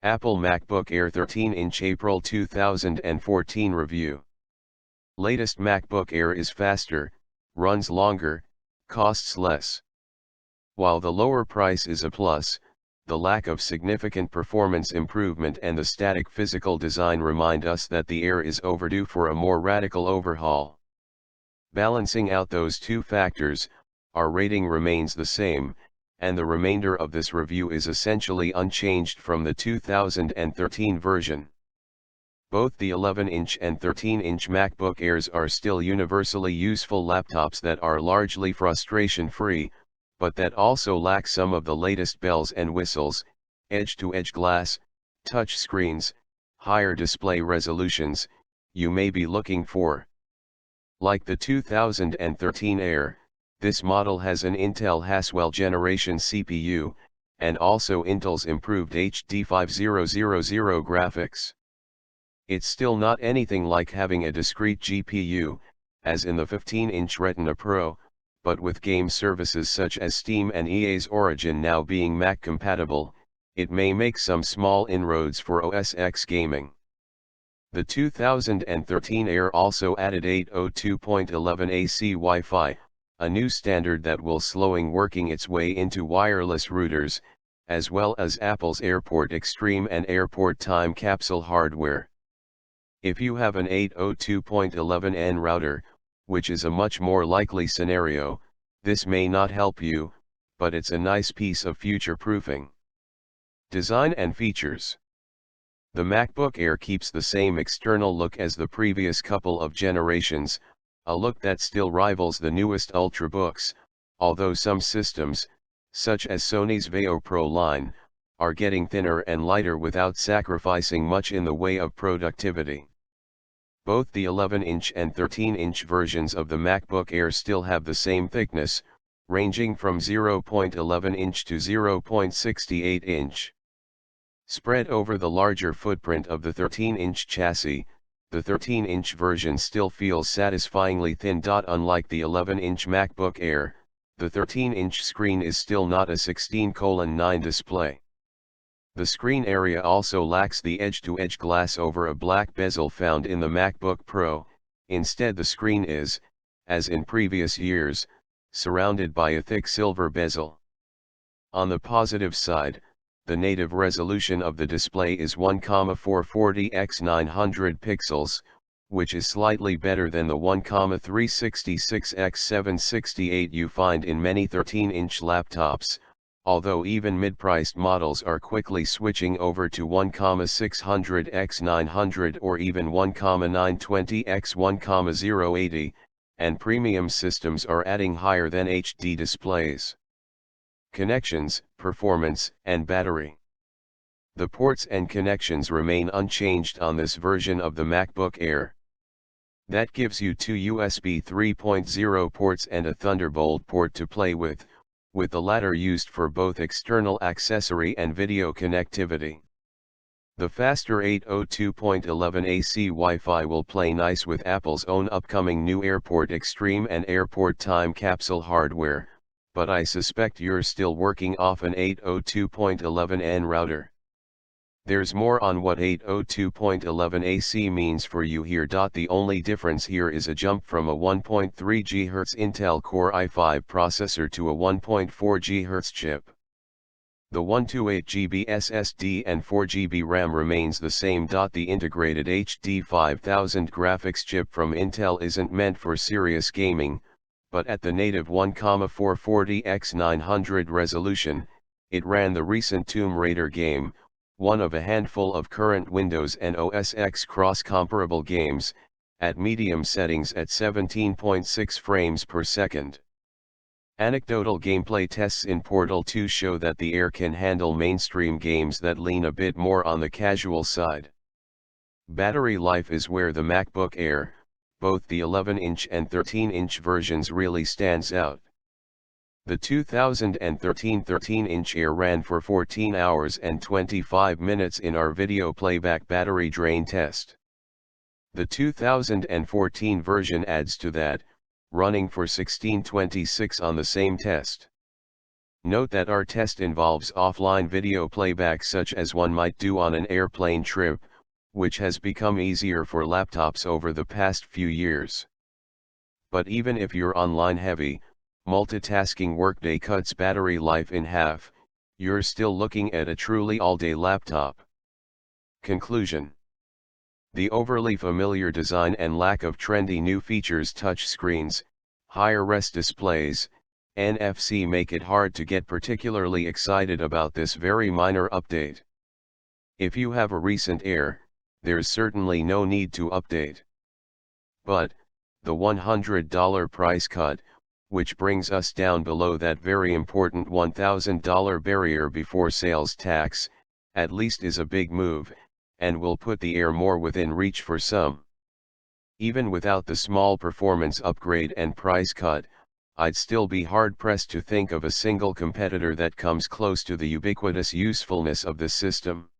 Apple MacBook Air 13-inch April 2014 review. Latest MacBook Air is faster, runs longer, costs less. While the lower price is a plus, the lack of significant performance improvement and the static physical design remind us that the Air is overdue for a more radical overhaul. Balancing out those two factors, our rating remains the same, and the remainder of this review is essentially unchanged from the 2013 version. Both the 11-inch and 13-inch MacBook Airs are still universally useful laptops that are largely frustration-free, but that also lack some of the latest bells and whistles, edge-to-edge glass, touch screens, higher display resolutions, you may be looking for. Like the 2013 Air, this model has an Intel Haswell-generation CPU, and also Intel's improved HD 5000 graphics. It's still not anything like having a discrete GPU, as in the 15-inch Retina Pro, but with game services such as Steam and EA's Origin now being Mac compatible, it may make some small inroads for OS X gaming. The 2013 Air also added 802.11 AC Wi-Fi, a new standard that will slowing working its way into wireless routers, as well as Apple's Airport Extreme and Airport Time Capsule hardware. If you have an 802.11n router, which is a much more likely scenario, this may not help you, but it's a nice piece of future-proofing. Design and features. The MacBook Air keeps the same external look as the previous couple of generations, a look that still rivals the newest Ultrabooks, although some systems, such as Sony's Vaio Pro line, are getting thinner and lighter without sacrificing much in the way of productivity. Both the 11-inch and 13-inch versions of the MacBook Air still have the same thickness, ranging from 0.11 inch to 0.68 inch. Spread over the larger footprint of the 13-inch chassis, the 13-inch version still feels satisfyingly thin. Unlike the 11-inch MacBook Air, the 13-inch screen is still not a 16:9 display. The screen area also lacks the edge-to-edge glass over a black bezel found in the MacBook Pro. Instead, the screen is, as in previous years, surrounded by a thick silver bezel. On the positive side, the native resolution of the display is 1,440 x 900 pixels, which is slightly better than the 1,366 x 768 you find in many 13-inch laptops, although even mid-priced models are quickly switching over to 1,600 x 900 or even 1,920 x 1,080, and premium systems are adding higher than HD displays. Connections, performance, and battery. The ports and connections remain unchanged on this version of the MacBook Air. That gives you two USB 3.0 ports and a Thunderbolt port to play with the latter used for both external accessory and video connectivity. The faster 802.11 AC Wi-Fi will play nice with Apple's own upcoming new Airport Extreme and Airport Time Capsule hardware, but I suspect you're still working off an 802.11n router. There's more on what 802.11 AC means for you here. The only difference here is a jump from a 1.3 GHz Intel Core i5 processor to a 1.4 GHz chip. The 128GB SSD and 4GB RAM remains the same. The integrated HD 5000 graphics chip from Intel isn't meant for serious gaming, but at the native 1,440 x 900 resolution, it ran the recent Tomb Raider game, one of a handful of current Windows and OS X cross-comparable games, at medium settings at 17.6 frames per second. Anecdotal gameplay tests in Portal 2 show that the Air can handle mainstream games that lean a bit more on the casual side. Battery life is where the MacBook Air, both the 11-inch and 13-inch versions, really stands out. The 2013 13-inch Air ran for 14 hours and 25 minutes in our video playback battery drain test. The 2014 version adds to that, running for 16:26 on the same test. Note that our test involves offline video playback such as one might do on an airplane trip, which has become easier for laptops over the past few years. But even if you're online heavy, multitasking workday cuts battery life in half, you're still looking at a truly all-day laptop. Conclusion: the overly familiar design and lack of trendy new features, touch screens, higher res displays, NFC make it hard to get particularly excited about this very minor update. If you have a recent Air, there's certainly no need to update. But, the $100 price cut, which brings us down below that very important $1,000 barrier before sales tax, at least is a big move, and will put the Air more within reach for some. Even without the small performance upgrade and price cut, I'd still be hard-pressed to think of a single competitor that comes close to the ubiquitous usefulness of this system.